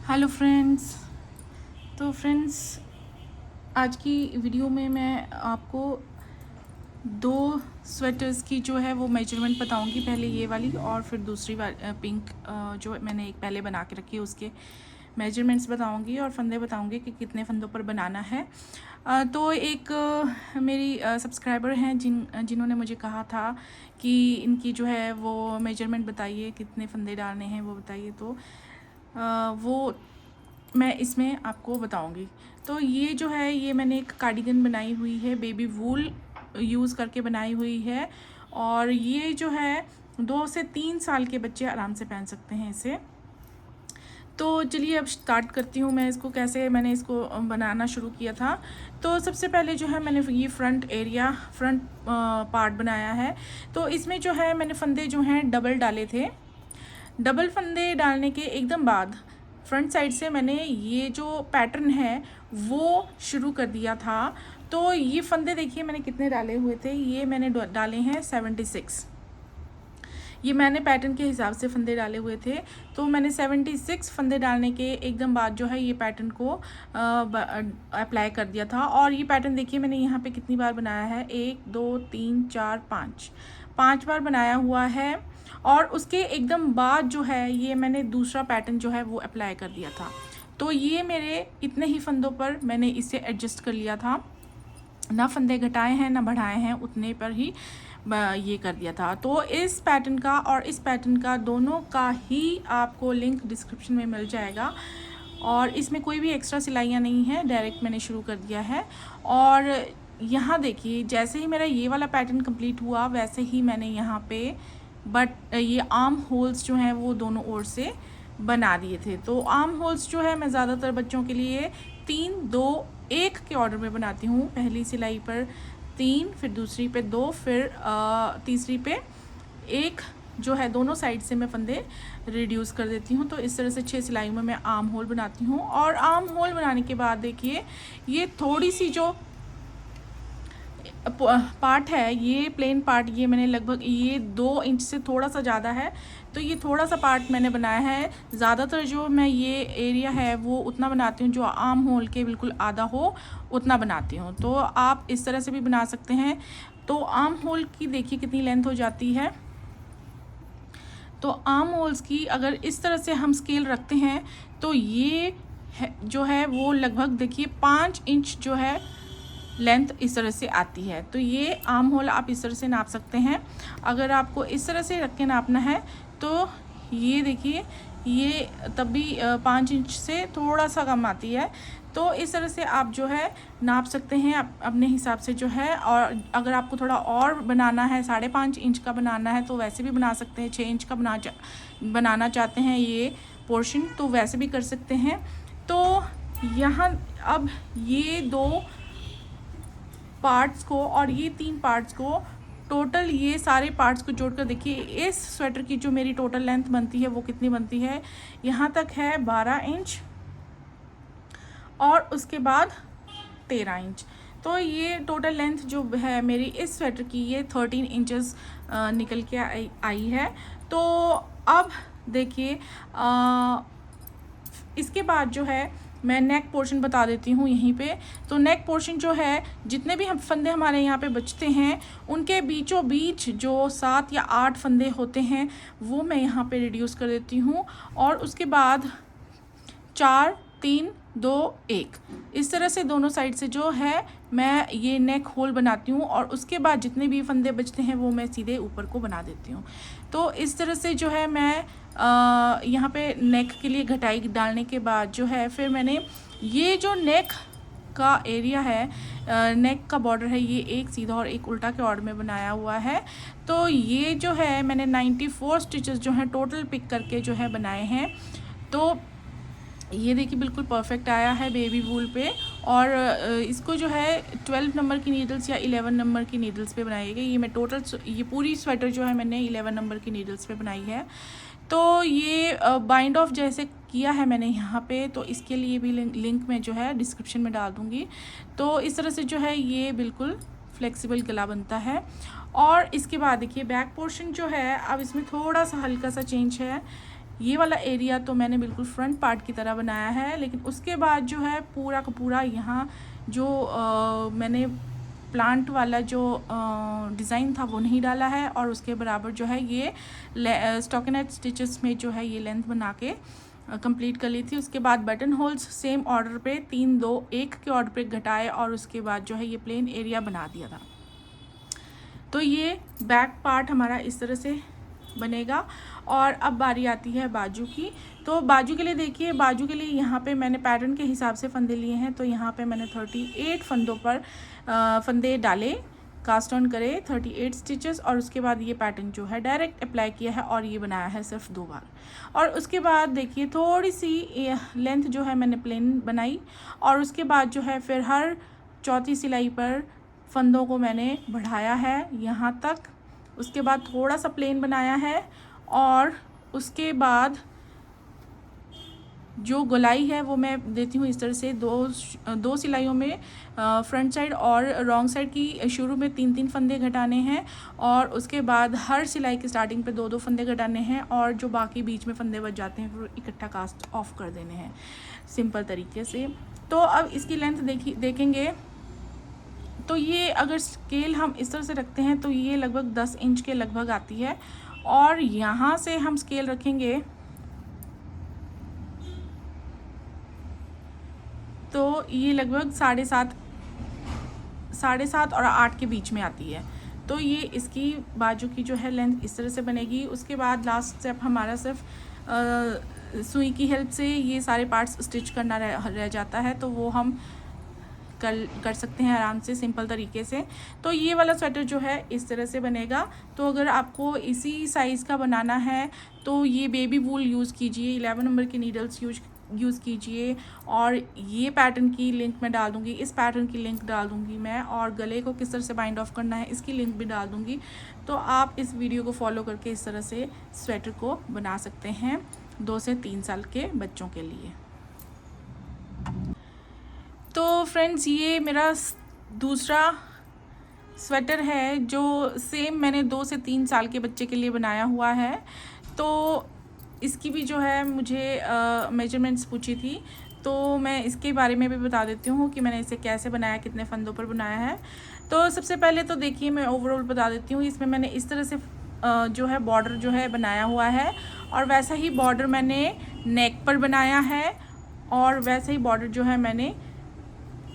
Hello friends. तो friends, आज की वीडियो में मैं आपको दो स्वेटर्स की जो है वो मेजरमेंट बताऊंगी। पहले ये वाली और फिर दूसरी वाली पिंक जो मैंने एक पहले बना के रखी है उसके मेजरमेंट्स बताऊंगी और फंदे बताऊंगी कि कितने फंदों पर बनाना है। तो एक मेरी सब्सक्राइबर हैं जिन्होंने मुझे कहा था कि इनकी जो है वो मेजरमेंट बताइए, कितने फंदे डालने हैं वो बताइए। तो वो मैं इसमें आपको बताऊंगी। तो ये जो है ये मैंने एक कार्डिगन बनाई हुई है, बेबी वूल यूज़ करके बनाई हुई है। और ये जो है 2 से 3 साल के बच्चे आराम से पहन सकते हैं इसे। तो चलिए अब स्टार्ट करती हूँ मैं इसको, कैसे मैंने इसको बनाना शुरू किया था। तो सबसे पहले जो है मैंने ये फ्रंट पार्ट बनाया है। तो इसमें जो है मैंने फंदे जो हैं डबल डाले थे। डबल फंदे डालने के एकदम बाद फ्रंट साइड से मैंने ये जो पैटर्न है वो शुरू कर दिया था। तो ये फंदे देखिए मैंने कितने डाले हुए थे, ये मैंने डाले हैं 76। ये मैंने पैटर्न के हिसाब से फंदे डाले हुए थे। तो मैंने 76 फंदे डालने के एकदम बाद जो है ये पैटर्न को अप्लाई कर दिया था। और ये पैटर्न देखिए मैंने यहाँ पे कितनी बार बनाया है, 1 2 3 4 5 बार बनाया हुआ है। और उसके एकदम बाद जो है ये मैंने दूसरा पैटर्न जो है वो अप्लाई कर दिया था। तो ये मेरे इतने ही फंदों पर मैंने इसे एडजस्ट कर लिया था, ना फंदे घटाए हैं ना बढ़ाए हैं, उतने पर ही ये कर दिया था। तो इस पैटर्न का और इस पैटर्न का दोनों का ही आपको लिंक डिस्क्रिप्शन में मिल जाएगा। और इसमें कोई भी एक्स्ट्रा सिलाइयाँ नहीं है, डायरेक्ट मैंने शुरू कर दिया है। और यहाँ देखिए जैसे ही मेरा ये वाला पैटर्न कंप्लीट हुआ वैसे ही मैंने यहाँ पे ये आर्म होल्स जो हैं वो दोनों ओर से बना दिए थे। तो आर्म होल्स जो है मैं ज़्यादातर बच्चों के लिए 3 2 1 के ऑर्डर में बनाती हूँ। पहली सिलाई पर 3, फिर दूसरी पे 2, फिर तीसरी पे 1 जो है दोनों साइड से मैं फंदे रिड्यूस कर देती हूँ। तो इस तरह से 6 सिलाइयों में मैं आर्म होल बनाती हूँ। और आर्म होल बनाने के बाद देखिए ये थोड़ी सी जो पार्ट है, ये प्लेन पार्ट, ये मैंने लगभग ये 2 इंच से थोड़ा सा ज़्यादा है। तो ये थोड़ा सा पार्ट मैंने बनाया है। ज़्यादातर जो मैं ये एरिया है वो उतना बनाती हूँ जो आर्म होल के बिल्कुल आधा हो उतना बनाती हूँ। तो आप इस तरह से भी बना सकते हैं। तो आर्म होल की देखिए कितनी लेंथ हो जाती है। तो आर्म होल्स की अगर इस तरह से हम स्केल रखते हैं तो ये जो है वो लगभग देखिए 5 इंच जो है लेंथ इस तरह से आती है। तो ये आर्म होल आप इस तरह से नाप सकते हैं। अगर आपको इस तरह से रख के नापना है तो ये देखिए ये तब भी 5 इंच से थोड़ा सा कम आती है। तो इस तरह से आप जो है नाप सकते हैं अपने हिसाब से जो है। और अगर आपको थोड़ा और बनाना है, 5.5 इंच का बनाना है तो वैसे भी बना सकते हैं। 6 इंच का बनाना चाहते हैं ये पोर्शन तो वैसे भी कर सकते हैं। तो यहाँ अब ये 2 पार्ट्स को और ये 3 पार्ट्स को, टोटल ये सारे पार्ट्स को जोड़कर देखिए इस स्वेटर की जो मेरी टोटल लेंथ बनती है वो कितनी बनती है। यहाँ तक है 12 इंच और उसके बाद 13 इंच। तो ये टोटल लेंथ जो है मेरी इस स्वेटर की ये 13 इंचेस निकल के आई है। तो अब देखिए इसके बाद जो है मैं नेक पोर्शन बता देती हूँ यहीं पे। तो नेक पोर्शन जो है जितने भी हम फंदे हमारे यहाँ पे बचते हैं उनके बीचों बीच जो 7 या 8 फंदे होते हैं वो मैं यहाँ पे रिड्यूस कर देती हूँ। और उसके बाद 4 3 2 1 इस तरह से दोनों साइड से जो है मैं ये नेक होल बनाती हूँ। और उसके बाद जितने भी फंदे बचते हैं वो मैं सीधे ऊपर को बना देती हूँ। तो इस तरह से जो है मैं यहाँ पे नेक के लिए घटाई डालने के बाद जो है फिर मैंने ये जो नेक का एरिया है, नेक का बॉर्डर है, ये एक सीधा और एक उल्टा के ऑर्डर में बनाया हुआ है। तो ये जो है मैंने 94 स्टिचेस जो हैं टोटल पिक करके जो है बनाए हैं। तो ये देखिए बिल्कुल परफेक्ट आया है बेबी वूल पे। और इसको जो है 12 नंबर की नीडल्स या 11 नंबर की नीडल्स पे बनाई गई। ये मैं टोटल ये पूरी स्वेटर जो है मैंने 11 नंबर की नीडल्स पे बनाई है। तो ये बाइंड ऑफ जैसे किया है मैंने यहाँ पे, तो इसके लिए भी लिंक में जो है डिस्क्रिप्शन में डाल दूँगी। तो इस तरह से जो है ये बिल्कुल फ्लेक्सिबल गला बनता है। और इसके बाद देखिए बैक पोर्शन जो है अब इसमें थोड़ा सा हल्का सा चेंज है। ये वाला एरिया तो मैंने बिल्कुल फ्रंट पार्ट की तरह बनाया है, लेकिन उसके बाद जो है पूरा का पूरा यहाँ जो मैंने प्लांट वाला जो डिज़ाइन था वो नहीं डाला है, और उसके बराबर जो है ये स्टॉकिनेट स्टिचेस में जो है ये लेंथ बना के कंप्लीट कर ली थी। उसके बाद बटन होल्स सेम ऑर्डर पे 3 2 1 के ऑर्डर पे घटाए, और उसके बाद जो है ये प्लेन एरिया बना दिया था। तो ये बैक पार्ट हमारा इस तरह से बनेगा। और अब बारी आती है बाजू की। तो बाजू के लिए देखिए, बाजू के लिए यहाँ पे मैंने पैटर्न के हिसाब से फंदे लिए हैं। तो यहाँ पे मैंने 38 फंदों पर फंदे डाले, कास्ट ऑन करे 38 स्टिचेस, और उसके बाद ये पैटर्न जो है डायरेक्ट अप्लाई किया है और ये बनाया है सिर्फ 2 बार। और उसके बाद देखिए थोड़ी सी लेंथ जो है मैंने प्लेन बनाई, और उसके बाद जो है फिर हर चौथी सिलाई पर फंदों को मैंने बढ़ाया है यहाँ तक। उसके बाद थोड़ा सा प्लेन बनाया है, और उसके बाद जो गोलाई है वो मैं देती हूँ इस तरह से दो सिलाइयों में, फ्रंट साइड और रॉन्ग साइड की शुरू में 3 फंदे घटाने हैं, और उसके बाद हर सिलाई की स्टार्टिंग पे 2 फंदे घटाने हैं, और जो बाकी बीच में फंदे बच जाते हैं फिर इकट्ठा कास्ट ऑफ कर देने हैं सिंपल तरीके से। तो अब इसकी लेंथ देखेंगे तो ये अगर स्केल हम इस तरह से रखते हैं तो ये लगभग 10 इंच के लगभग आती है, और यहाँ से हम स्केल रखेंगे तो ये लगभग 7.5 और 8 के बीच में आती है। तो ये इसकी बाजू की जो है लेंथ इस तरह से बनेगी। उसके बाद लास्ट स्टेप हमारा सिर्फ सुई की हेल्प से ये सारे पार्ट्स स्टिच करना रह जाता है, तो वो हम कर सकते हैं आराम से सिंपल तरीके से। तो ये वाला स्वेटर जो है इस तरह से बनेगा। तो अगर आपको इसी साइज़ का बनाना है तो ये बेबी वूल यूज़ कीजिए, 11 नंबर की नीडल्स यूज़ कीजिए, और ये पैटर्न की लिंक मैं डाल दूँगी, इस पैटर्न की लिंक डाल दूँगी मैं, और गले को किस तरह से बाइंड ऑफ करना है इसकी लिंक भी डाल दूँगी। तो आप इस वीडियो को फॉलो करके इस तरह से स्वेटर को बना सकते हैं 2 से 3 साल के बच्चों के लिए। तो फ्रेंड्स ये मेरा दूसरा स्वेटर है जो सेम मैंने 2 से 3 साल के बच्चे के लिए बनाया हुआ है। तो इसकी भी जो है मुझे मेजरमेंट्स पूछी थी, तो मैं इसके बारे में भी बता देती हूँ कि मैंने इसे कैसे बनाया, कितने फंदों पर बनाया है। तो सबसे पहले तो देखिए मैं ओवरऑल बता देती हूँ। इसमें मैंने इस तरह से जो है बॉर्डर जो है बनाया हुआ है, और वैसा ही बॉर्डर मैंने नेक पर बनाया है, और वैसे ही बॉर्डर जो है मैंने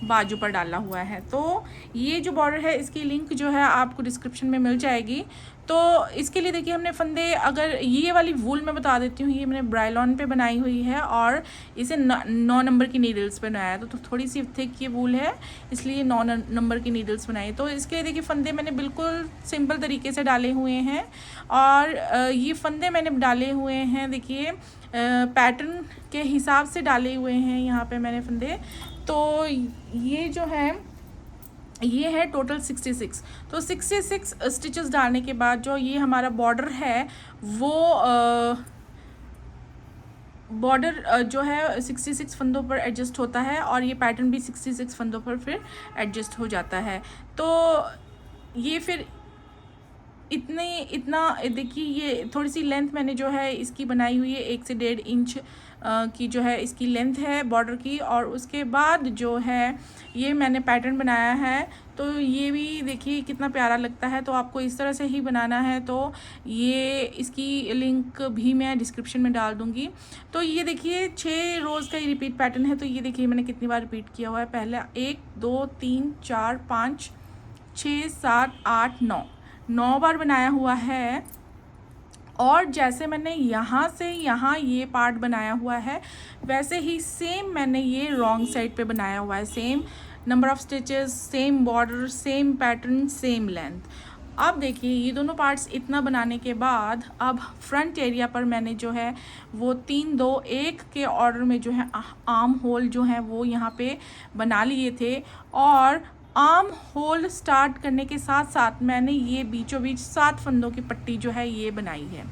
बाजू पर डाला हुआ है। तो ये जो बॉर्डर है इसकी लिंक जो है आपको डिस्क्रिप्शन में मिल जाएगी। तो इसके लिए देखिए हमने फंदे, अगर ये वाली वूल मैं बता देती हूँ, ये मैंने ब्राइलॉन पे बनाई हुई है और इसे 9 नंबर की नीडल्स पे बनाया है। तो थोड़ी सी थिक ये वूल है इसलिए 9 नंबर की नीडल्स बनाई। तो इसके लिए देखिए फंदे मैंने बिल्कुल सिंपल तरीके से डाले हुए हैं, और ये फंदे मैंने डाले हुए हैं देखिए पैटर्न के हिसाब से डाले हुए हैं यहाँ पे मैंने फंदे। तो ये जो है ये है टोटल 66। तो 66 स्टिचेस डालने के बाद जो ये हमारा बॉर्डर है वो बॉर्डर जो है 66 फंदों पर एडजस्ट होता है, और ये पैटर्न भी 66 फंदों पर फिर एडजस्ट हो जाता है। तो ये फिर इतना देखिए ये थोड़ी सी लेंथ मैंने जो है इसकी बनाई हुई है 1 से 1.5 इंच की जो है इसकी लेंथ है बॉर्डर की। और उसके बाद जो है ये मैंने पैटर्न बनाया है, तो ये भी देखिए कितना प्यारा लगता है। तो आपको इस तरह से ही बनाना है, तो ये इसकी लिंक भी मैं डिस्क्रिप्शन में डाल दूँगी। तो ये देखिए 6 रोज़ का ये रिपीट पैटर्न है। तो ये देखिए मैंने कितनी बार रिपीट किया हुआ है, पहले 1 2 3 4 5 6 7 8 9 बार बनाया हुआ है। और जैसे मैंने यहाँ से यहाँ ये पार्ट बनाया हुआ है वैसे ही सेम मैंने ये रॉन्ग साइड पे बनाया हुआ है। Same number of stitches, same border, same pattern, same length. अब देखिए ये दोनों पार्ट्स इतना बनाने के बाद अब फ्रंट एरिया पर मैंने जो है वो 3 2 1 के ऑर्डर में जो है आर्म होल जो है वो यहाँ पे बना लिए थे। और आर्म होल स्टार्ट करने के साथ साथ मैंने ये बीचों बीच 7 फंदों की पट्टी जो है ये बनाई है।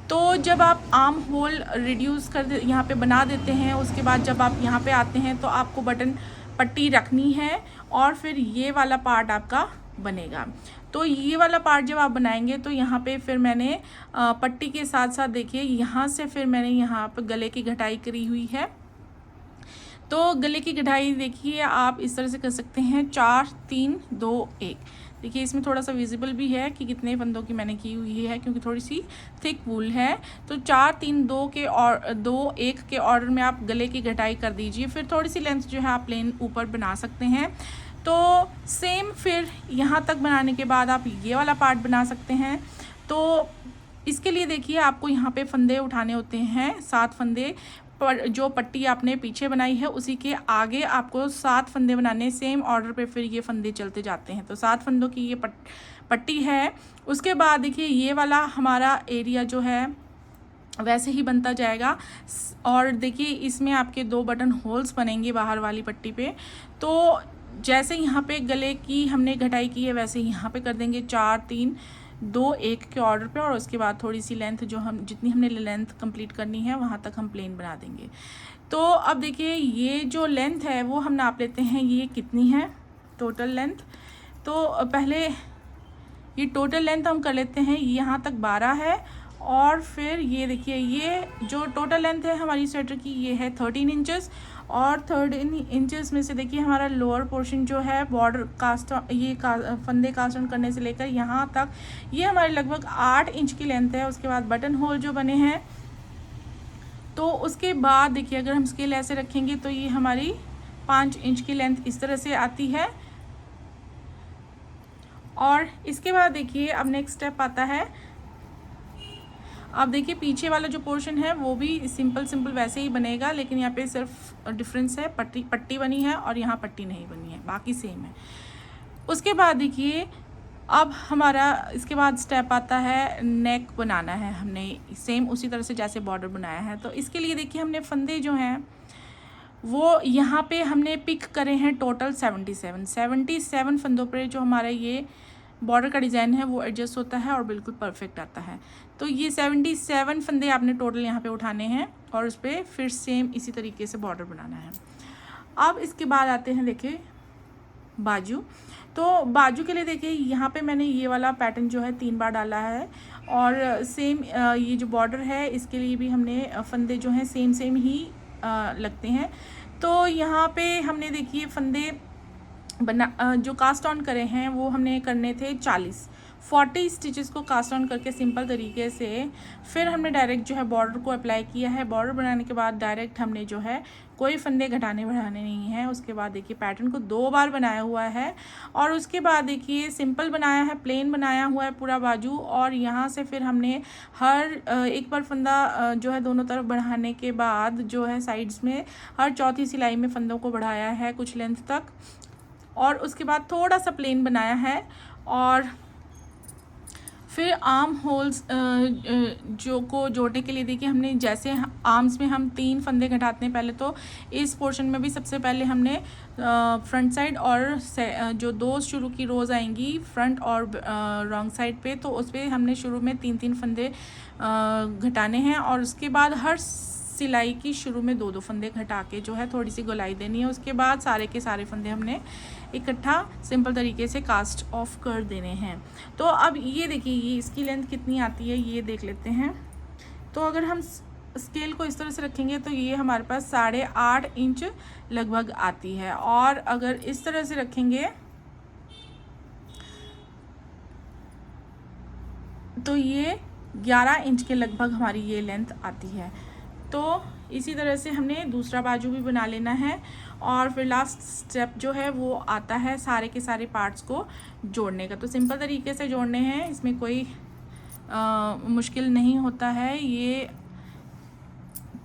तो जब आप आर्म होल रिड्यूस कर यहाँ पे बना देते हैं, उसके बाद जब आप यहाँ पे आते हैं तो आपको बटन पट्टी रखनी है, और फिर ये वाला पार्ट आपका बनेगा। तो ये वाला पार्ट जब आप बनाएंगे तो यहाँ पे फिर मैंने पट्टी के साथ साथ देखिए यहाँ से फिर मैंने यहाँ पर गले की घटाई करी हुई है। तो गले की कढ़ाई देखिए आप इस तरह से कर सकते हैं 4 3 2 1। देखिए इसमें थोड़ा सा विजिबल भी है कि कितने फंदों की मैंने की हुई है, क्योंकि थोड़ी सी थिक वूल है। तो 4 3 2 के और 2 1 के ऑर्डर में आप गले की कढ़ाई कर दीजिए। फिर थोड़ी सी लेंथ जो है आप प्लेन ऊपर बना सकते हैं। तो सेम फिर यहाँ तक बनाने के बाद आप ये वाला पार्ट बना सकते हैं। तो इसके लिए देखिए आपको यहाँ पे फंदे उठाने होते हैं 7 फंदे। पर जो पट्टी आपने पीछे बनाई है उसी के आगे आपको 7 फंदे बनाने, सेम ऑर्डर पे फिर ये फंदे चलते जाते हैं। तो 7 फंदों की ये पट्टी है। उसके बाद देखिए ये वाला हमारा एरिया जो है वैसे ही बनता जाएगा। और देखिए इसमें आपके 2 बटन होल्स बनेंगे बाहर वाली पट्टी पे। तो जैसे यहाँ पे गले की हमने घटाई की है वैसे ही यहाँ पे कर देंगे 4 3 2 1 के ऑर्डर पे। और उसके बाद थोड़ी सी लेंथ जो हम जितनी हमने लेंथ कंप्लीट करनी है वहाँ तक हम प्लेन बना देंगे। तो अब देखिए ये जो लेंथ है वो हम नाप लेते हैं ये कितनी है टोटल लेंथ। तो पहले ये टोटल लेंथ हम कर लेते हैं, यहाँ तक 12 है। और फिर ये देखिए ये जो टोटल लेंथ है हमारी स्वेटर की ये है 13 इंचेस। और 13 इंचेस में से देखिए हमारा लोअर पोर्शन जो है बॉर्डर फंदे कास्ट ऑन करने से लेकर यहाँ तक ये हमारे लगभग 8 इंच की लेंथ है। उसके बाद बटन होल जो बने हैं, तो उसके बाद देखिए अगर हम स्केल ऐसे रखेंगे तो ये हमारी 5 इंच की लेंथ इस तरह से आती है। और इसके बाद देखिए अब नेक्स्ट स्टेप आता है। अब देखिए पीछे वाला जो पोर्शन है वो भी सिंपल वैसे ही बनेगा, लेकिन यहाँ पे सिर्फ डिफरेंस है पट्टी बनी है और यहाँ पट्टी नहीं बनी है, बाकी सेम है। उसके बाद देखिए अब हमारा इसके बाद स्टेप आता है नेक बनाना है। हमने सेम उसी तरह से जैसे बॉर्डर बनाया है। तो इसके लिए देखिए हमने फंदे जो हैं वो यहाँ पे हमने पिक करे हैं टोटल 77 फंदों पर जो हमारा ये बॉर्डर का डिज़ाइन है वो एडजस्ट होता है और बिल्कुल परफेक्ट आता है। तो ये 77 फंदे आपने टोटल यहाँ पे उठाने हैं और उस पर फिर सेम इसी तरीके से बॉर्डर बनाना है। अब इसके बाद आते हैं देखिए बाजू। तो बाजू के लिए देखिए यहाँ पे मैंने ये वाला पैटर्न जो है 3 बार डाला है। और सेम ये जो बॉर्डर है इसके लिए भी हमने फंदे जो हैं सेम ही लगते हैं। तो यहाँ पे हमने देखिए फंदे जो कास्ट ऑन करे हैं वो हमने करने थे 40 स्टिचेस को कास्ट ऑन करके सिंपल तरीके से फिर हमने डायरेक्ट जो है बॉर्डर को अप्लाई किया है। बॉर्डर बनाने के बाद डायरेक्ट हमने जो है कोई फंदे घटाने बढ़ाने नहीं है। उसके बाद देखिए पैटर्न को 2 बार बनाया हुआ है। और उसके बाद देखिए सिंपल बनाया है, प्लेन बनाया हुआ है पूरा बाजू। और यहाँ से फिर हमने हर एक बार फंदा जो है दोनों तरफ बढ़ाने के बाद जो है साइड्स में हर चौथी सिलाई में फंदों को बढ़ाया है कुछ लेंथ तक। और उसके बाद थोड़ा सा प्लेन बनाया है। और फिर आर्म होल्स जो को जोड़ने के लिए देखिए हमने जैसे आर्म्स में हम 3 फंदे घटाते हैं पहले, तो इस पोर्शन में भी सबसे पहले हमने फ्रंट साइड और जो 2 शुरू की रोज़ आएंगी फ्रंट और रॉन्ग साइड पे, तो उस पर हमने शुरू में 3 फंदे घटाने हैं। और उसके बाद हर सिलाई की शुरू में 2 फंदे घटा के जो है थोड़ी सी गोलाई देनी है। उसके बाद सारे के सारे फंदे हमने इकट्ठा सिंपल तरीके से कास्ट ऑफ कर देने हैं। तो अब ये देखिए ये इसकी लेंथ कितनी आती है ये देख लेते हैं। तो अगर हम स्केल को इस तरह से रखेंगे तो ये हमारे पास 8.5 इंच लगभग आती है। और अगर इस तरह से रखेंगे तो ये 11 इंच के लगभग हमारी ये लेंथ आती है। तो इसी तरह से हमने दूसरा बाजू भी बना लेना है। और फिर लास्ट स्टेप जो है वो आता है सारे के सारे पार्ट्स को जोड़ने का। तो सिंपल तरीके से जोड़ने हैं, इसमें कोई मुश्किल नहीं होता है ये।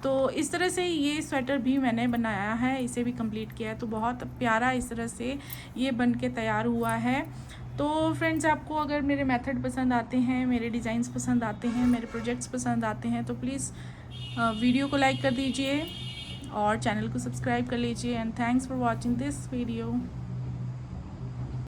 तो इस तरह से ये स्वेटर भी मैंने बनाया है, इसे भी कंप्लीट किया है। तो बहुत प्यारा इस तरह से ये बन के तैयार हुआ है। तो फ्रेंड्स आपको अगर मेरे मेथड पसंद आते हैं, मेरे डिज़ाइंस पसंद आते हैं, मेरे प्रोजेक्ट्स पसंद आते हैं तो प्लीज़ वीडियो को लाइक कर दीजिए और चैनल को सब्सक्राइब कर लीजिए। And thanks for watching this video.